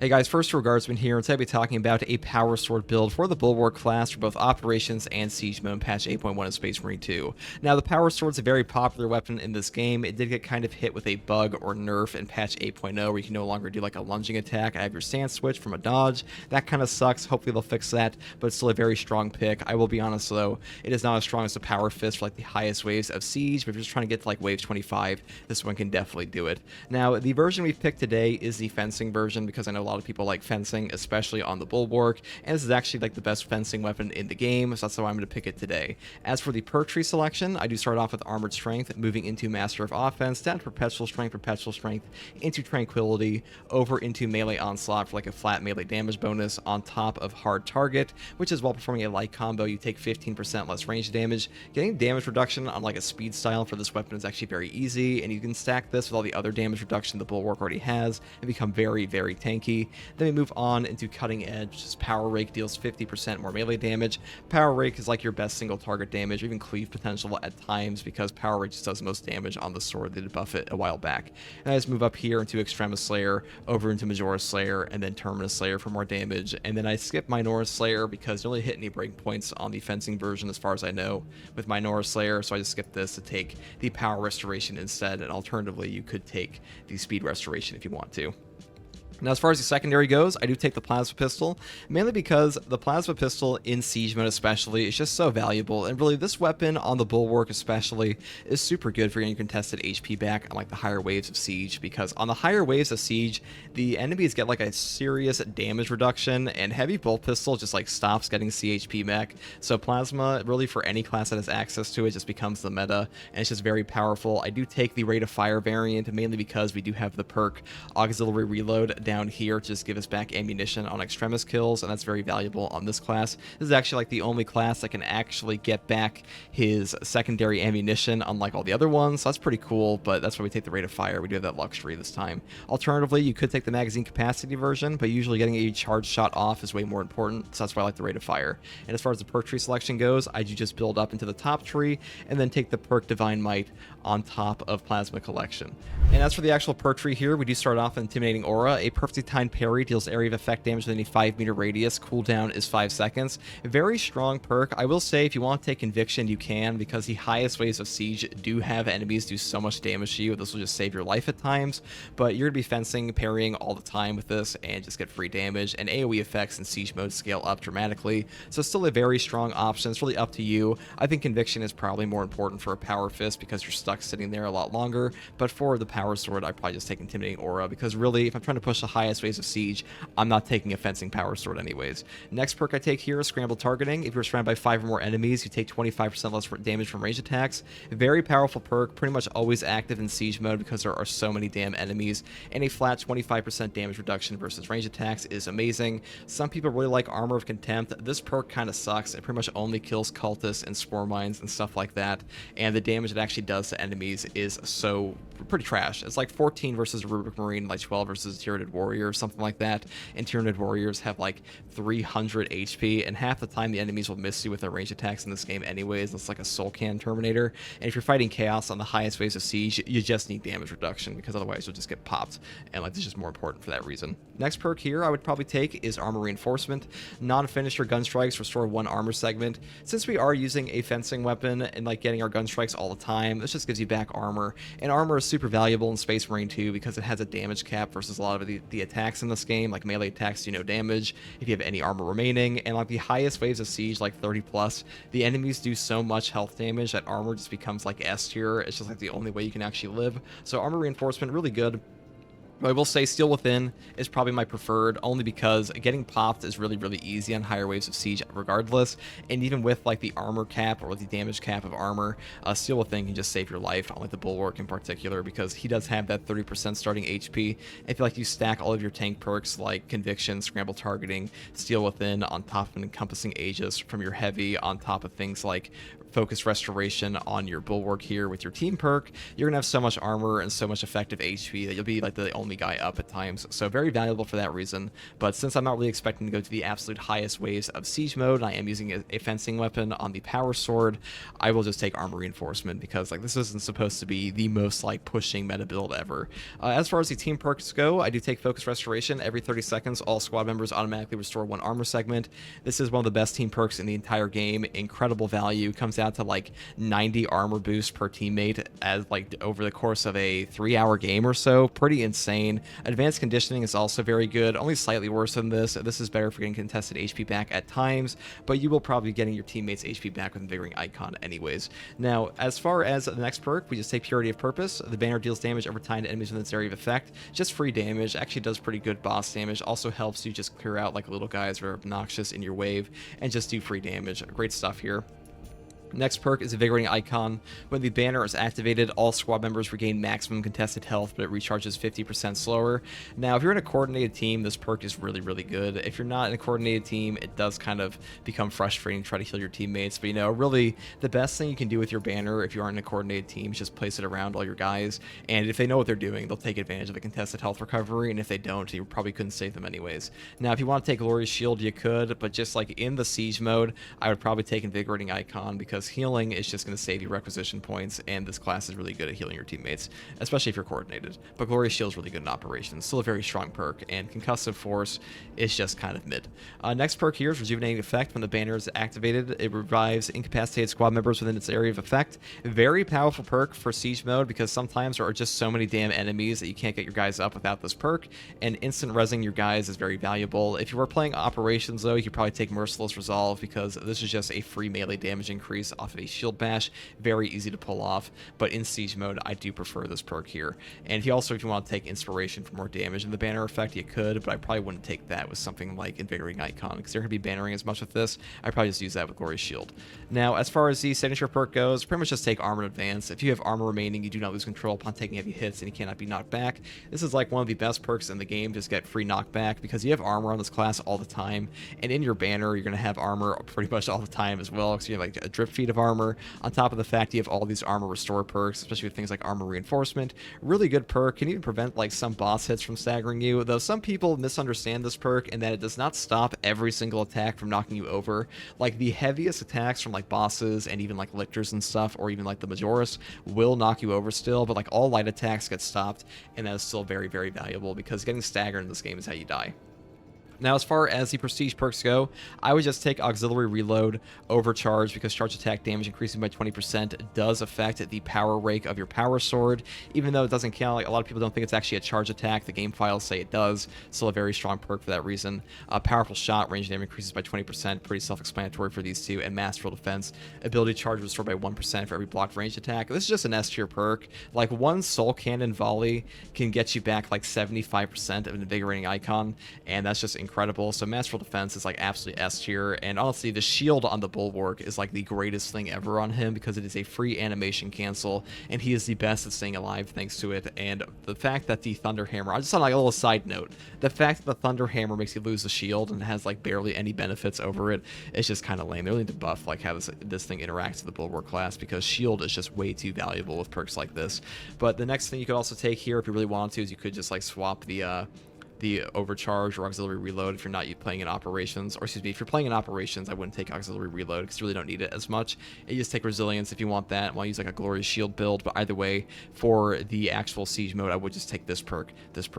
Hey guys, first Regardsman here, and today I'll be talking about a power sword build for the Bulwark class for both Operations and Siege Mode in patch 8.1 of Space Marine 2. Now, the power sword's a very popular weapon in this game. It did get kind of hit with a bug or nerf in patch 8.0 where you can no longer do like a lunging attack. I have your stance switch from a dodge. That kind of sucks. Hopefully they'll fix that, but it's still a very strong pick. I will be honest though, it is not as strong as the power fist for like the highest waves of Siege, but if you're just trying to get to like wave 25, this one can definitely do it. Now, the version we've picked today is the fencing version because I know a lot of people like fencing, especially on the Bulwark, and this is actually like the best fencing weapon in the game, so that's why I'm going to pick it today. As for the perk tree selection, I do start off with Armored Strength, moving into Master of Offense, down to Perpetual Strength, into Tranquility, over into Melee Onslaught for like a flat melee damage bonus, on top of Hard Target, which is while performing a light combo, you take 15% less range damage. Getting damage reduction on like a speed style for this weapon is actually very easy, and you can stack this with all the other damage reduction the Bulwark already has, and become very, very tanky. Then we move on into Cutting Edge, which is Power Rake, deals 50% more melee damage. Power Rake is like your best single target damage, or even cleave potential at times, because Power Rake just does most damage on the sword. They did buff it a while back. And I just move up here into Extremis Slayer, over into Majora Slayer, and then Terminus Slayer for more damage. And then I skip Minoru Slayer because you only hit any breakpoints on the fencing version as far as I know with Minoru Slayer, so I just skip this to take the Power Restoration instead, and alternatively you could take the Speed Restoration if you want to. Now, as far as the secondary goes, I do take the Plasma Pistol, mainly because the Plasma Pistol in Siege Mode especially is just so valuable, and really this weapon on the Bulwark especially is super good for getting your contested HP back on like the higher waves of Siege, because on the higher waves of Siege, the enemies get like a serious damage reduction, and Heavy Bolt Pistol just like stops getting CHP back, so Plasma, really for any class that has access to it, just becomes the meta, and it's just very powerful. I do take the Rate of Fire variant, mainly because we do have the perk Auxiliary Reload down here to just give us back ammunition on Extremis kills, and that's very valuable on this class. This is actually like the only class that can actually get back his secondary ammunition, unlike all the other ones, so that's pretty cool, but that's why we take the Rate of Fire. We do have that luxury this time. Alternatively, you could take the magazine capacity version, but usually getting a charge shot off is way more important, so that's why I like the Rate of Fire. And as far as the perk tree selection goes, I do just build up into the top tree, and then take the perk Divine Might on top of Plasma Collection. And as for the actual perk tree here, we do start off with Intimidating Aura. A perfectly timed parry deals area of effect damage within a 5-meter radius. Cooldown is 5 seconds. A very strong perk. I will say if you want to take Conviction, you can, because the highest waves of Siege do have enemies do so much damage to you. This will just save your life at times, but you're going to be fencing, parrying all the time with this, and just get free damage. And AoE effects in Siege Mode scale up dramatically, so it's still a very strong option. It's really up to you. I think Conviction is probably more important for a Power Fist because you're stuck sitting there a lot longer, but for the Power Sword, I'd probably just take Intimidating Aura, because really, if I'm trying to push the highest waves of Siege, I'm not taking a fencing power sword anyways. Next perk I take here is Scramble Targeting. If you're surrounded by 5 or more enemies, you take 25% less damage from range attacks. Very powerful perk, pretty much always active in Siege Mode because there are so many damn enemies, and a flat 25% damage reduction versus range attacks is amazing. Some people really like Armor of Contempt. This perk kind of sucks. It pretty much only kills cultists and spore mines and stuff like that, and the damage it actually does to enemies is so pretty trash. It's like 14 versus Rubric Marine, like 12 versus Tyranid Warrior or something like that, and Tyranid Warriors have like 300 HP, and half the time the enemies will miss you with their range attacks in this game anyways. It's like a Soul Can Terminator, and if you're fighting Chaos on the highest waves of Siege, you just need damage reduction, because otherwise you'll just get popped, and like this is just more important for that reason. Next perk here I would probably take is Armor Reinforcement. Non-finisher gun strikes restore 1 armor segment. Since we are using a fencing weapon and like getting our gun strikes all the time, this just gives you back armor, and armor is super valuable in Space Marine 2 because it has a damage cap versus a lot of the attacks in this game. Like melee attacks do no damage if you have any armor remaining, and like the highest waves of Siege, like 30 plus, the enemies do so much health damage that armor just becomes like S tier. It's just like the only way you can actually live. So Armor Reinforcement, really good. I will say Steel Within is probably my preferred, only because getting popped is really, really easy on higher waves of Siege regardless, and even with like the armor cap or the damage cap of armor, Steel Within can just save your life on like the Bulwark in particular, because he does have that 30% starting HP. I feel like you stack all of your tank perks like Conviction, Scramble Targeting, Steel Within on top of an Encompassing Aegis from your heavy, on top of things like Focus Restoration on your Bulwark here with your team perk, you're gonna have so much armor and so much effective HP that you'll be like the only guy up at times. So very valuable for that reason. But since I'm not really expecting to go to the absolute highest waves of siege mode, and I am using a fencing weapon on the power sword, I will just take armor reinforcement because like this isn't supposed to be the most like pushing meta build ever. As far as the team perks go, I do take Focus Restoration. Every 30 seconds, all squad members automatically restore 1 armor segment. This is one of the best team perks in the entire game. Incredible value. Comes out to like 90 armor boost per teammate as like over the course of a 3-hour game or so. Pretty insane. Advanced Conditioning is also very good, only slightly worse than this. This is better for getting contested HP back at times, but you will probably be getting your teammates HP back with Invigorating Icon anyways. Now, as far as the next perk, we just take Purity of Purpose. The banner deals damage over time to enemies within its area of effect. Just free damage. Actually does pretty good boss damage. Also helps you just clear out like little guys that are obnoxious in your wave and just do free damage. Great stuff here. Next perk is Invigorating Icon. When the banner is activated, all squad members regain maximum contested health, but it recharges 50% slower. Now, if you're in a coordinated team, this perk is really, really good. If you're not in a coordinated team, it does kind of become frustrating to try to heal your teammates. But, you know, really, the best thing you can do with your banner if you aren't in a coordinated team is just place it around all your guys. And if they know what they're doing, they'll take advantage of the contested health recovery. And if they don't, you probably couldn't save them anyways. Now, if you want to take Glorious Shield, you could. But just like in the siege mode, I would probably take Invigorating Icon because healing is just going to save you requisition points, and this class is really good at healing your teammates, especially if you're coordinated. But Glorious Shield is really good in operations, still a very strong perk, and Concussive Force is just kind of mid. Next perk here is Rejuvenating Effect. When the banner is activated, it revives incapacitated squad members within its area of effect. Very powerful perk for siege mode because sometimes there are just so many damn enemies that you can't get your guys up without this perk, and instant rezzing your guys is very valuable. If you were playing operations though, you could probably take Merciless Resolve because this is just a free melee damage increase off of a shield bash. Very easy to pull off, but in siege mode I do prefer this perk here. And if you want to take Inspiration for more damage in the banner effect, you could, but I probably wouldn't take that with something like Invigorating Icon because they're going to be bannering as much with this. I probably just use that with Glorious Shield. Now, as far as the signature perk goes, pretty much just take Armor in Advance. If you have armor remaining, you do not lose control upon taking heavy hits, and you cannot be knocked back. This is like one of the best perks in the game. Just get free knockback because you have armor on this class all the time, and in your banner you're going to have armor pretty much all the time as well, because you have like a drip feed of armor on top of the fact you have all these armor restore perks, especially with things like armor reinforcement. Really good perk, can even prevent like some boss hits from staggering you, though some people misunderstand this perk and that it does not stop every single attack from knocking you over. Like the heaviest attacks from like bosses and even like lictors and stuff, or even like the Majoris, will knock you over still, but like all light attacks get stopped, and that is still very, very valuable because getting staggered in this game is how you die. Now, as far as the prestige perks go, I would just take Auxiliary Reload Overcharge because charge attack damage increasing by 20% does affect the power rake of your power sword. Even though it doesn't count, like a lot of people don't think it's actually a charge attack, the game files say it does. Still a very strong perk for that reason. Powerful Shot, range damage increases by 20%, pretty self-explanatory for these two, and Masterful Defense, ability charge restored by 1% for every blocked ranged attack. This is just an S tier perk. Like one Soul Cannon volley can get you back like 75% of an Invigorating Icon, and that's just incredible. So Masterful Defense is like absolutely S tier, and honestly the shield on the Bulwark is like the greatest thing ever on him because it is a free animation cancel, and he is the best at staying alive thanks to it. And the fact that the Thunder Hammer, just on like a little side note, the fact that the Thunder Hammer makes you lose the shield and has like barely any benefits over it is just kind of lame. They really need to buff like how this thing interacts with the Bulwark class, because shield is just way too valuable with perks like this. But the next thing you could also take here if you really want to is you could just like swap the overcharge or auxiliary reload if you're not playing in operations, or excuse me, if you're playing in operations, I wouldn't take auxiliary reload because you really don't need it as much. You just take resilience if you want that. I'll use like a glorious shield build, but either way, for the actual siege mode, I would just take this perk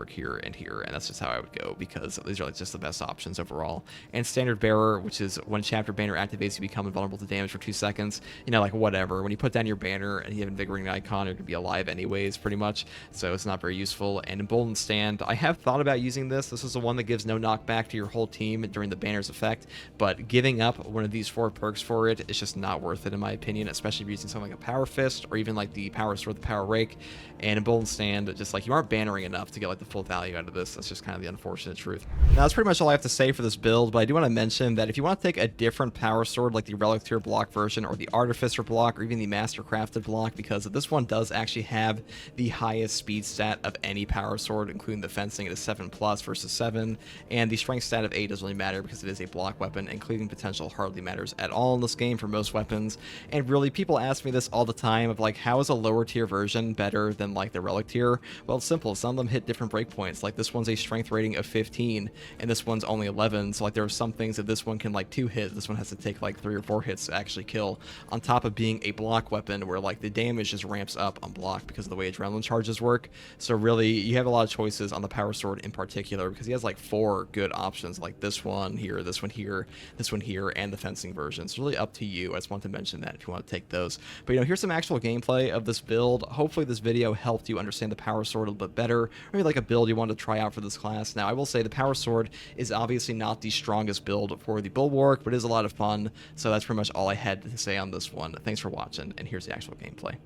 here, and that's just how I would go because these are like just the best options overall. And standard bearer, which is when chapter banner activates, you become invulnerable to damage for 2 seconds. You know, like whatever. When you put down your banner and you have invigorating icon, you're gonna be alive anyways, pretty much. So it's not very useful. And emboldened stand, I have thought about using this. This is the one that gives no knockback to your whole team during the banner's effect, but giving up one of these 4 perks for it is just not worth it in my opinion, especially if you're using something like a power fist or even like the power sword, the power rake. And emboldened stand, just like you aren't bannering enough to get like the full value out of this. That's just kind of the unfortunate truth. Now that's pretty much all I have to say for this build, but I do want to mention that if you want to take a different power sword like the relic tier block version or the artificer block or even the master crafted block, because this one does actually have the highest speed stat of any power sword, including the fencing, it is 7+, plus versus 7, and the strength stat of 8 doesn't really matter because it is a block weapon, and cleaving potential hardly matters at all in this game for most weapons. And really, people ask me this all the time of like, how is a lower tier version better than like the relic tier? Well, it's simple. Some of them hit different breakpoints. Like this one's a strength rating of 15, and this one's only 11. So like there are some things that this one can like 2 hit. This one has to take like 3 or 4 hits to actually kill. On top of being a block weapon, where like the damage just ramps up on block because of the way adrenaline charges work. So really, you have a lot of choices on the power sword in particular because he has like 4 good options, like this one here, this one here, this one here, and the fencing version. It's really up to you. I just want to mention that if you want to take those. But here's some actual gameplay of this build. Hopefully this video helped you understand the power sword a little bit better, or maybe like a build you want to try out for this class. Now I will say the power sword is obviously not the strongest build for the Bulwark, but it is a lot of fun. So that's pretty much all I had to say on this one. Thanks for watching, and here's the actual gameplay.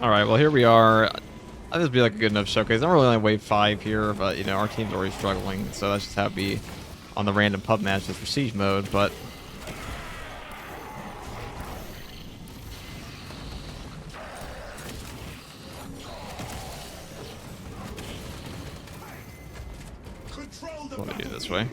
Alright, well here we are. I think this would be like a good enough showcase. I'm really only wave 5 here, but you know, our team's already struggling, so that's just how it be on the random pub matches for siege mode, but let me do it this way.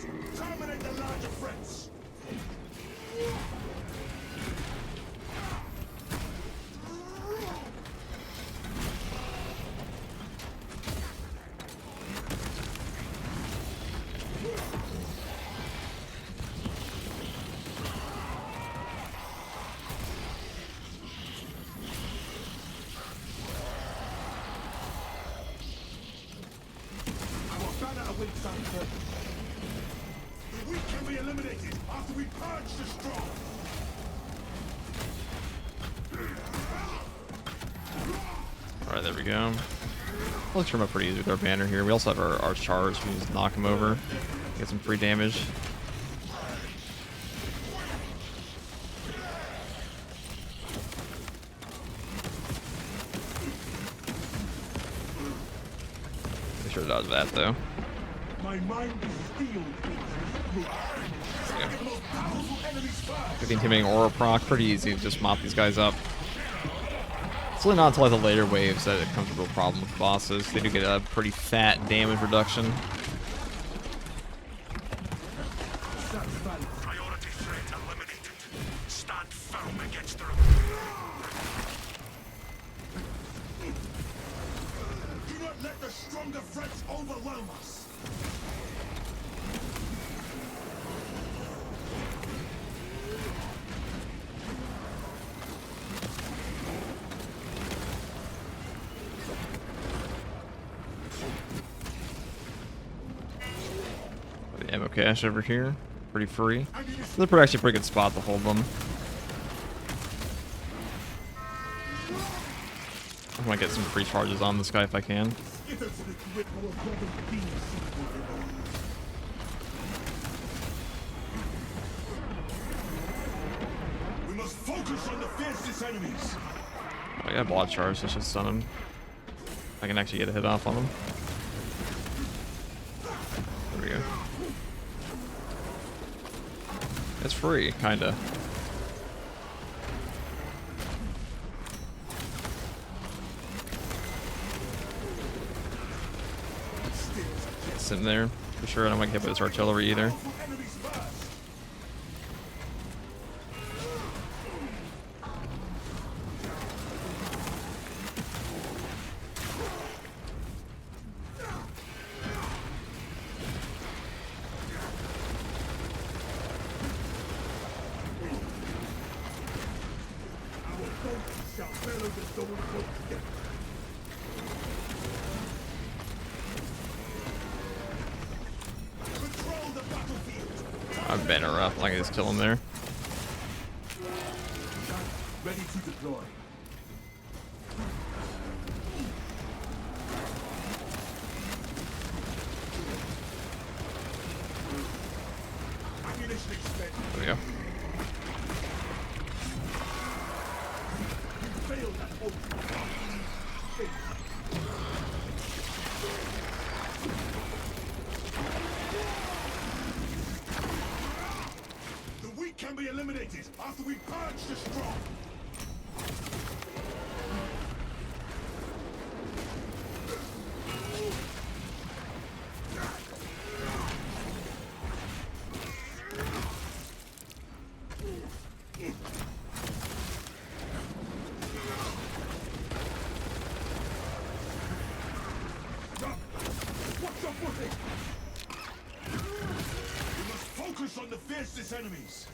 We can be eliminated after we purge the strong. Alright, there we go. Let's turn up pretty easy with our banner here. We also have our charge. We can just knock him over. Get some free damage. Make sure to dodge that though. My mind is steeled. With the intimidating aura proc, pretty easy to just mop these guys up. It's really not until like the later waves that it becomes a real problem with bosses. They do get a pretty fat damage reduction. Priority threat eliminated. Stand firm against the Do not let the stronger threats overwhelm us. The ammo cache over here, pretty free. This is actually a pretty good spot to hold them. I want to get some free charges on this guy if I can. We must focus on the fiercest enemies. I got a blood charge, so I should stun him. I can actually get a hit off on him. There we go. It's free, kinda. Sitting there. For sure I don't want to get hit by this artillery either. I'm banner up, I can just kill him there. Ready to deploy. Ammunition expended. There we go. Failed that hope. eliminated after we purge the strong. What's up with it? We must focus on the fiercest enemies.